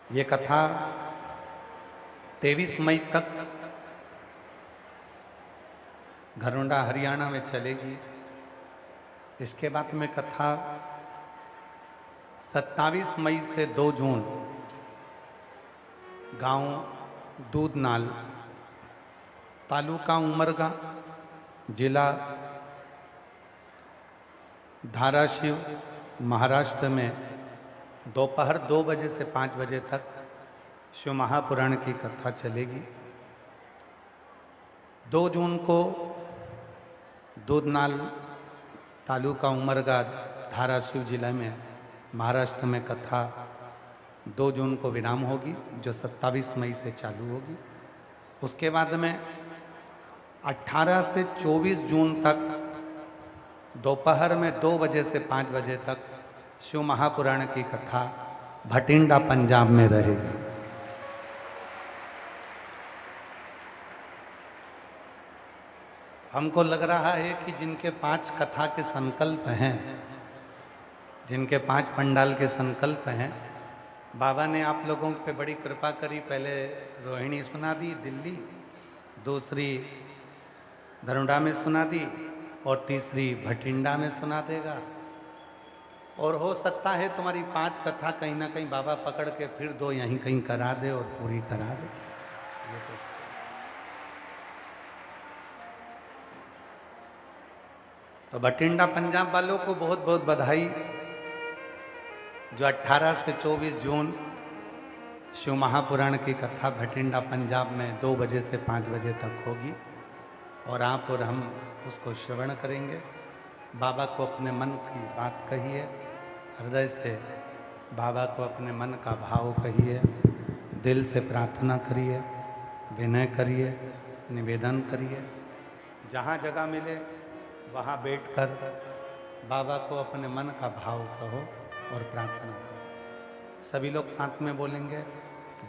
ये कथा 23 मई तक घरोंडा हरियाणा में चलेगी। इसके बाद में कथा 27 मई से 2 जून गांव दूधनाल, तालुका उमरगा, जिला धाराशिव, महाराष्ट्र में दोपहर 2 बजे से 5 बजे तक शिव महापुराण की कथा चलेगी। 2 जून को दूधनाल, तालुका उमरगा, धाराशिव जिला में महाराष्ट्र में कथा 2 जून को विराम होगी, जो 27 मई से चालू होगी। उसके बाद में 18 से 24 जून तक दोपहर में 2 बजे से 5 बजे तक शिव महापुराण की कथा भटिंडा, पंजाब में रहेगी। हमको लग रहा है कि जिनके 5 कथा के संकल्प हैं, जिनके 5 पंडाल के संकल्प हैं, बाबा ने आप लोगों पे बड़ी कृपा करी। पहले रोहिणी सुना दी दिल्ली, दूसरी धनुडा में सुना दी और तीसरी भटिंडा में सुना देगा। और हो सकता है तुम्हारी 5 कथा कहीं ना कहीं बाबा पकड़ के फिर 2 यहीं कहीं करा दे और पूरी करा दे। तो भटिंडा पंजाब वालों को बहुत बहुत बधाई, जो 18 से 24 जून शिव महापुराण की कथा भटिंडा पंजाब में 2 बजे से 5 बजे तक होगी और आप और हम उसको श्रवण करेंगे। बाबा को अपने मन की बात कहिए, हृदय से बाबा को अपने मन का भाव कहिए, दिल से प्रार्थना करिए, विनय करिए, निवेदन करिए। जहाँ जगह मिले वहाँ बैठकर बाबा को अपने मन का भाव कहो और प्रार्थना करो। सभी लोग साथ में बोलेंगे,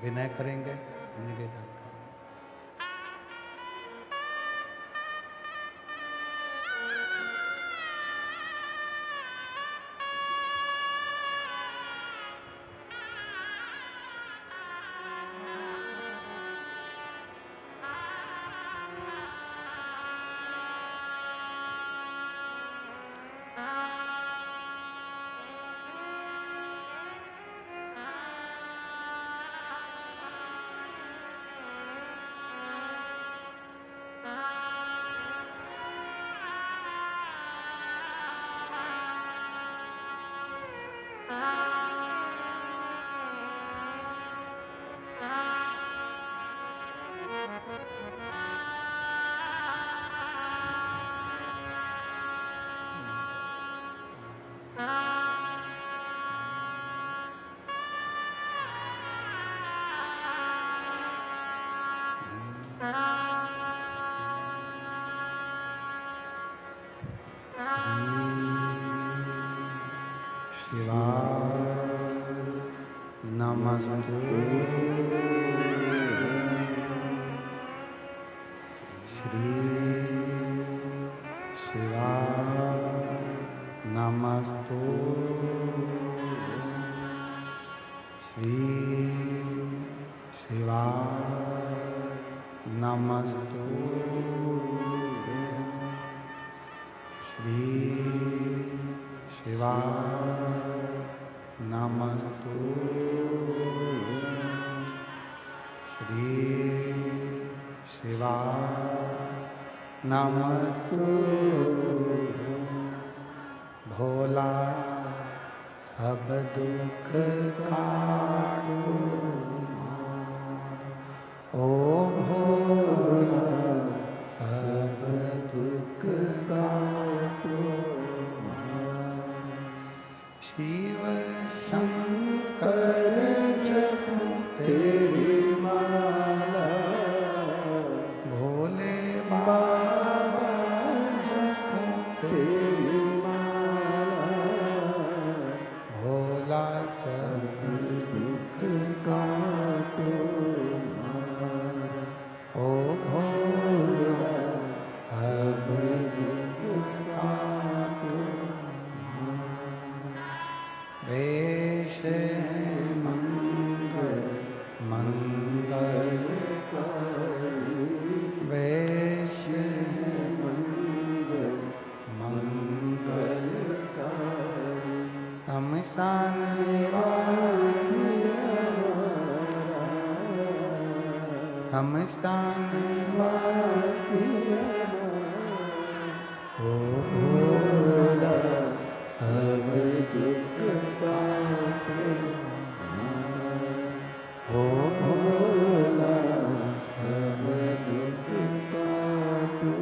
विनय करेंगे, निवेदन। नमस्तु श्री शिवाय नमस्तु श्री शिवाय नमस्तु श्री शिवाय नमस्तु श्री शिवाय नमस्तु। भोला सब दुख काटो ओ भोला सब दुख काटो। शिव शंकर जपो तेरी माला, भोले बाबा जपो तेरी माला, भोला सब दुख काटो। शमशान वासी ओ भोला सब दुख काटो ओ भोला सब दुख काटो।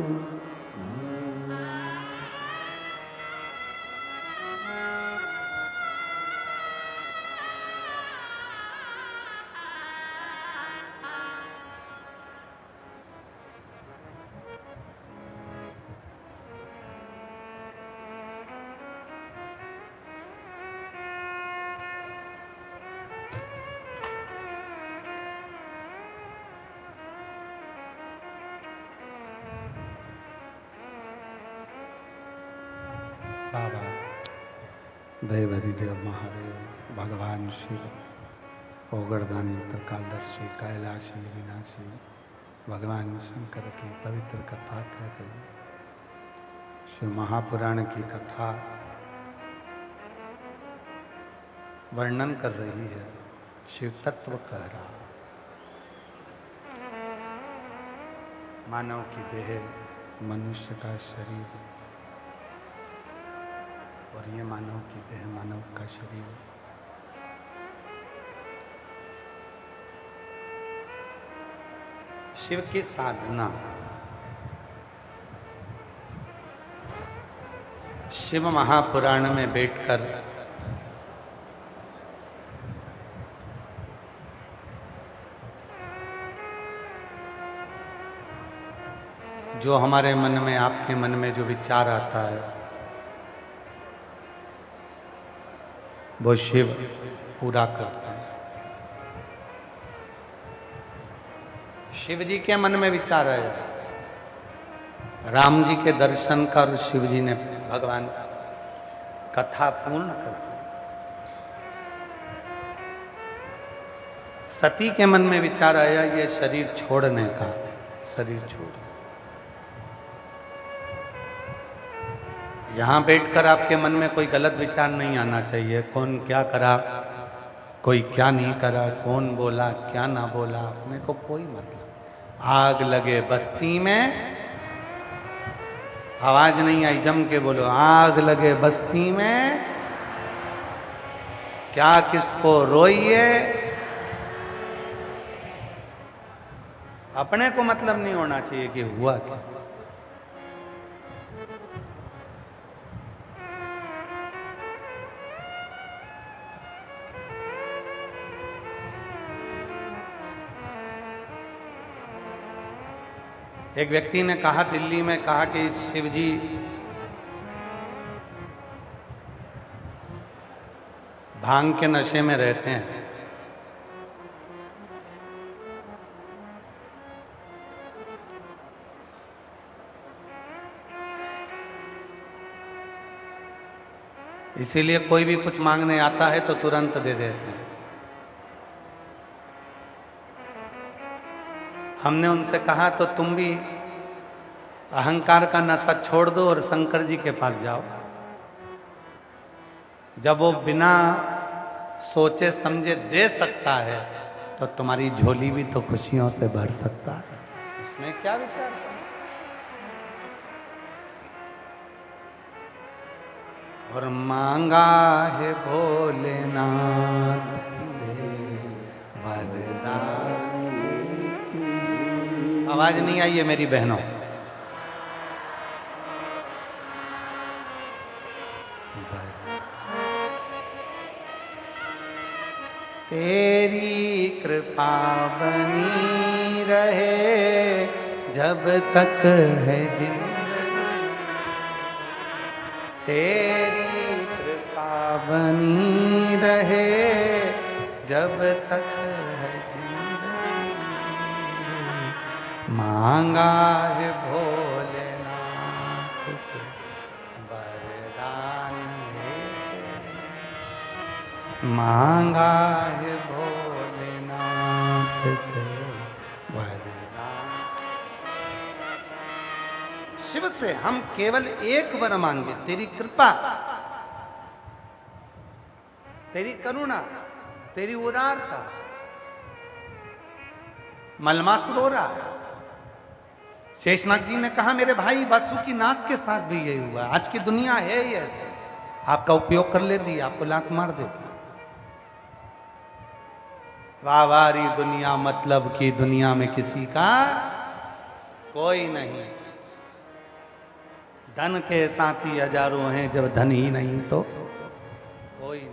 बाबा देवधिदेव महादेव भगवान शिव ओगरदानी त्रिकालदर्शी कैलाशी विनाशी भगवान शंकर की पवित्र कथा कह रही। शिव महापुराण की कथा वर्णन कर रही है, शिव तत्व कह रहा। मानव की देह, मनुष्य का शरीर, और ये मानव की देह, मानव का शरीर शिव की साधना। शिव महापुराण में बैठकर जो हमारे मन में, आपके मन में जो विचार आता है वो शिव पूरा करते हैं। शिव जी के मन में विचार आया, राम जी के दर्शन कर शिव जी ने भगवान कथा पूर्ण कर दी। सती के मन में विचार आया ये शरीर छोड़ने का, शरीर छोड़। यहाँ बैठकर आपके मन में कोई गलत विचार नहीं आना चाहिए, कौन क्या करा, कोई क्या नहीं करा, कौन बोला क्या ना बोला, अपने को कोई मतलब। आग लगे बस्ती में, आवाज नहीं आई, जम के बोलो, आग लगे बस्ती में क्या किसको रोइए। अपने को मतलब नहीं होना चाहिए कि हुआ क्या। एक व्यक्ति ने कहा, दिल्ली में कहा कि शिव जी भांग के नशे में रहते हैं। इसीलिए कोई भी कुछ मांगने आता है तो तुरंत दे देते हैं। हमने उनसे कहा तो तुम भी अहंकार का नशा छोड़ दो और शंकर जी के पास जाओ। जब वो बिना सोचे समझे दे सकता है तो तुम्हारी झोली भी तो खुशियों से भर सकता है। इसमें क्या विचार है? और मांगा है भोलेनाथ से वरदान। आवाज नहीं आई है मेरी बहनों। तेरी कृपा बनी रहे जब तक है जिंदगी, तेरी कृपा बनी रहे जब तक है जिंदगी। मांगा है भोलेनाथ से वरदान है, मांगा है भोलेनाथ से वरदान। शिव से हम केवल एक वर मांगे, तेरी कृपा, तेरी करुणा, तेरी उदारता। मलमासुर हो रहा है। शेषनाग जी ने कहा मेरे भाई वासुकी नाग के साथ भी यही हुआ। आज की दुनिया है ही ऐसे, आपका उपयोग कर लेती, आपको लात मार देती। वाहवारी दुनिया, मतलब की दुनिया में किसी का कोई नहीं। धन के साथी हजारों हैं, जब धन ही नहीं तो कोई नहीं।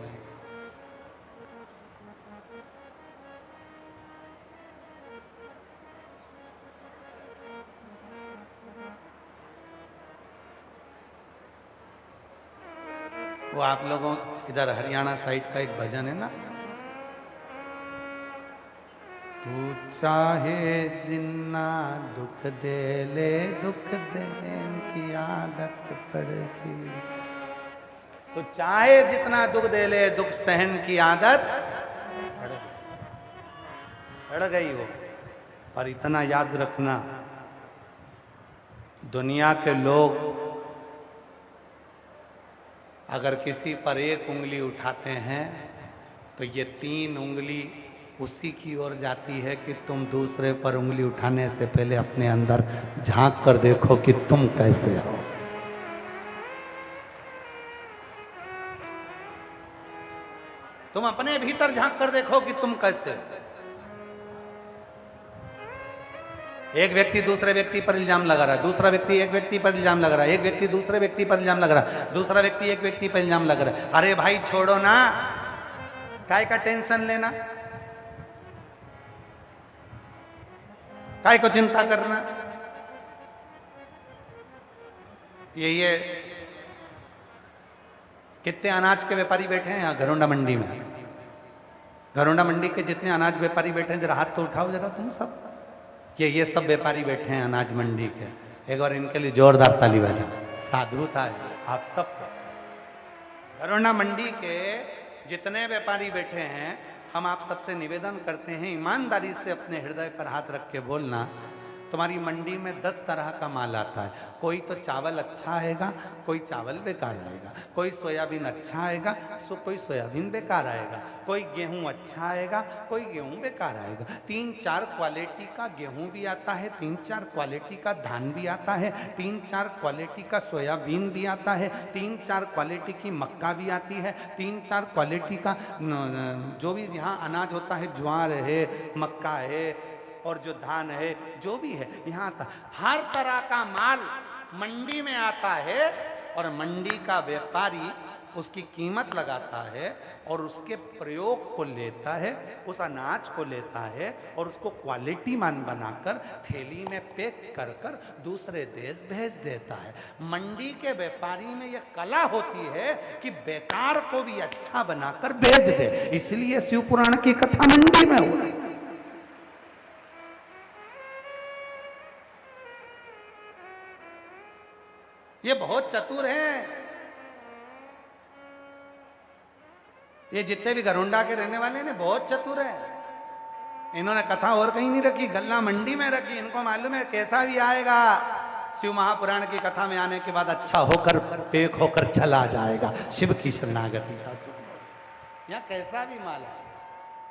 वो आप लोगों इधर हरियाणा साइड का एक भजन है ना, तू चाहे दिन ना दुख दे ले, दुख देन की आदत पड़ेगी। तो चाहे जितना दुख दे ले, दुख सहन की आदत पड़ गई हो। पर इतना याद रखना, दुनिया के लोग अगर किसी पर एक उंगली उठाते हैं तो ये 3 उंगली उसी की ओर जाती है कि तुम दूसरे पर उंगली उठाने से पहले अपने अंदर झांक कर देखो कि तुम कैसे हो। तुम अपने भीतर झांक कर देखो कि तुम कैसे हो। एक व्यक्ति दूसरे व्यक्ति पर इल्जाम लगा रहा है, दूसरा व्यक्ति एक व्यक्ति पर इल्जाम लगा रहा है, एक व्यक्ति दूसरे व्यक्ति पर इल्जाम लगा रहा है, दूसरा व्यक्ति एक व्यक्ति पर इल्जाम लगा रहा है। अरे भाई छोड़ो ना, काय का टेंशन लेना, काय को चिंता करना। ये कितने अनाज के व्यापारी बैठे हैं यहाँ घरोंडा मंडी में। घरोंडा मंडी के जितने अनाज व्यापारी बैठे हैं, जरा हाथ तो उठाओ जरा तुम सब। ये सब व्यापारी बैठे हैं अनाज मंडी के, एक बार इनके लिए जोरदार ताली बजाओ। साधुता है आप सब। घरोंडा मंडी के जितने व्यापारी बैठे हैं, हम आप सबसे निवेदन करते हैं, ईमानदारी से अपने हृदय पर हाथ रख के बोलना, तुम्हारी मंडी में 10 तरह का माल आता है। कोई तो चावल अच्छा आएगा, कोई चावल बेकार आएगा, कोई सोयाबीन अच्छा आएगा, कोई सोयाबीन बेकार आएगा, कोई गेहूं अच्छा आएगा, कोई गेहूं बेकार आएगा। 3-4 क्वालिटी का गेहूं भी आता है, 3-4 क्वालिटी का धान भी आता है, 3-4 क्वालिटी का सोयाबीन भी आता है, 3-4 क्वालिटी की मक्का भी आती है, 3-4 क्वालिटी का जो भी यहाँ अनाज होता है, ज्वार है, मक्का है और जो धान है, जो भी है यहाँ आता। हर तरह का माल मंडी में आता है और मंडी का व्यापारी उसकी कीमत लगाता है और उसके प्रयोग को लेता है, उस अनाज को लेता है और उसको क्वालिटी मान बनाकर थैली में पैक कर कर दूसरे देश भेज देता है। मंडी के व्यापारी में यह कला होती है कि बेकार को भी अच्छा बनाकर भेज दे। इसलिए शिव पुराण की कथा मंडी में हो रही है। ये बहुत चतुर हैं। ये जितने भी घरोंडा के रहने वाले ने बहुत चतुर हैं। इन्होंने कथा और कहीं नहीं रखी, गल्ला मंडी में रखी। इनको मालूम है कैसा भी आएगा शिव महापुराण की कथा में आने के बाद अच्छा होकर पेक होकर चला जाएगा। शिव की शरणागति का सुख। यहाँ कैसा भी माल आया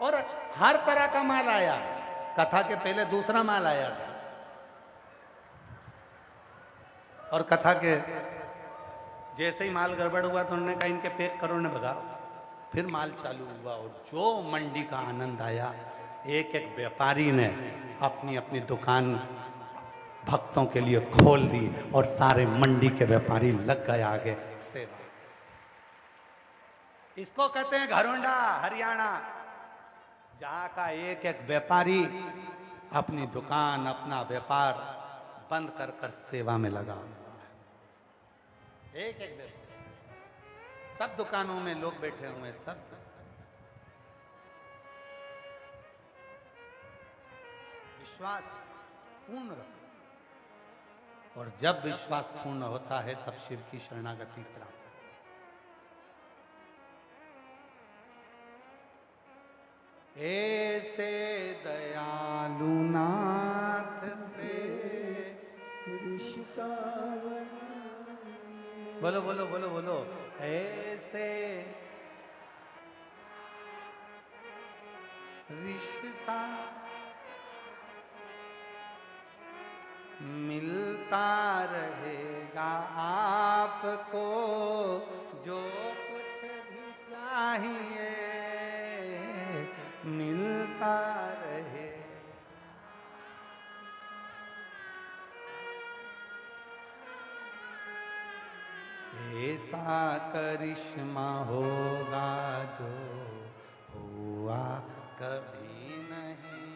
और हर तरह का माल आया। कथा के पहले दूसरा माल आया था और कथा के जैसे ही माल गड़बड़ हुआ तो उन्होंने कहा इनके पैक करो ने भगाओ। फिर माल चालू हुआ और जो मंडी का आनंद आया। एक एक व्यापारी ने अपनी अपनी दुकान भक्तों के लिए खोल दी और सारे मंडी के व्यापारी लग गए आगे सेवा। इसको कहते हैं घरोंडा हरियाणा, जहां का एक एक व्यापारी अपनी दुकान अपना व्यापार बंद कर कर सेवा में लगा। एक एक व्यापारी, सब दुकानों में लोग बैठे हुए, सब विश्वास पूर्ण रखो और जब विश्वास पूर्ण होता है तब शिव की शरणागति प्राप्त। ऐसे दयालु नाथ से रिश्ता, बोलो बोलो बोलो बोलो, ऐसे रिश्ता मिलता रहेगा आपको जो कुछ भी चाहिए, मिलता रहे। ऐसा करिश्मा होगा जो हुआ कभी नहीं,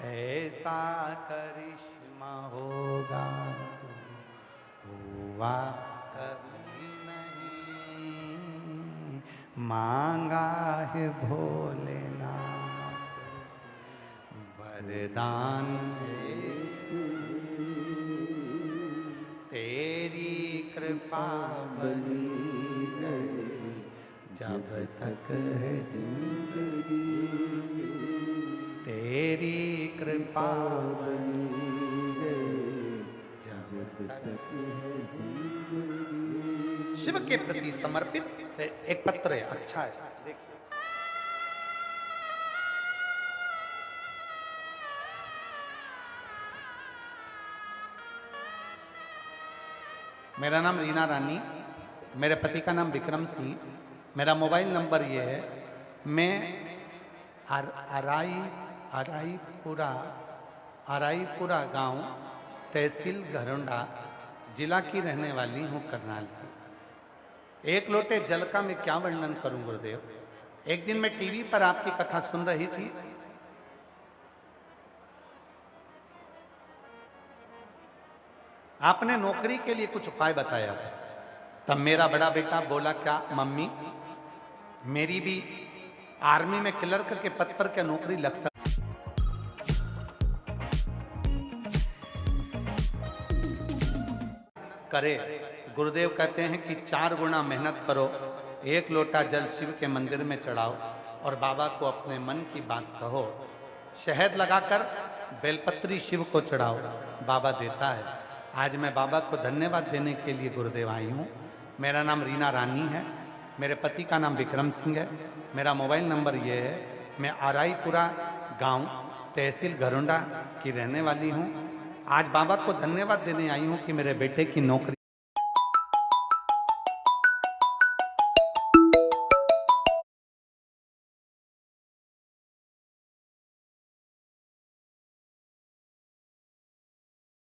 ऐसा करिश्मा होगा जो हुआ कभी नहीं। मांगा है भोलेनाथ से वरदान तेरी कृपा बनी रहे जब तक है जिंदगी, तेरी कृपा बनी रहे जब तक है जिंदगी। शिव के प्रति समर्पित एक पत्र है, अच्छा है, देखिए। मेरा नाम रीना रानी, मेरे पति का नाम विक्रम सिंह, मेरा मोबाइल नंबर ये है। मैं आराईपुरा गांव, तहसील घरोंडा, जिला की रहने वाली हूँ, करनाल की। एक लोटे जल का मैं क्या वर्णन करूं गुरुदेव। एक दिन मैं टीवी पर आपकी कथा सुन रही थी। आपने नौकरी के लिए कुछ उपाय बताया था। तब मेरा बड़ा बेटा बोला, क्या मम्मी, मेरी भी आर्मी में क्लर्क के पद पर क्या नौकरी लग सकती करे। गुरुदेव कहते हैं कि 4 गुना मेहनत करो, 1 लोटा जल शिव के मंदिर में चढ़ाओ और बाबा को अपने मन की बात कहो। शहद लगाकर बेलपत्री शिव को चढ़ाओ, बाबा देता है। आज मैं बाबा को धन्यवाद देने के लिए गुरुदेव आई हूँ। मेरा नाम रीना रानी है, मेरे पति का नाम विक्रम सिंह है, मेरा मोबाइल नंबर ये है। मैं आराईपुरा गांव, तहसील घरोंडा की रहने वाली हूँ। आज बाबा को धन्यवाद देने आई हूँ कि मेरे बेटे की नौकरी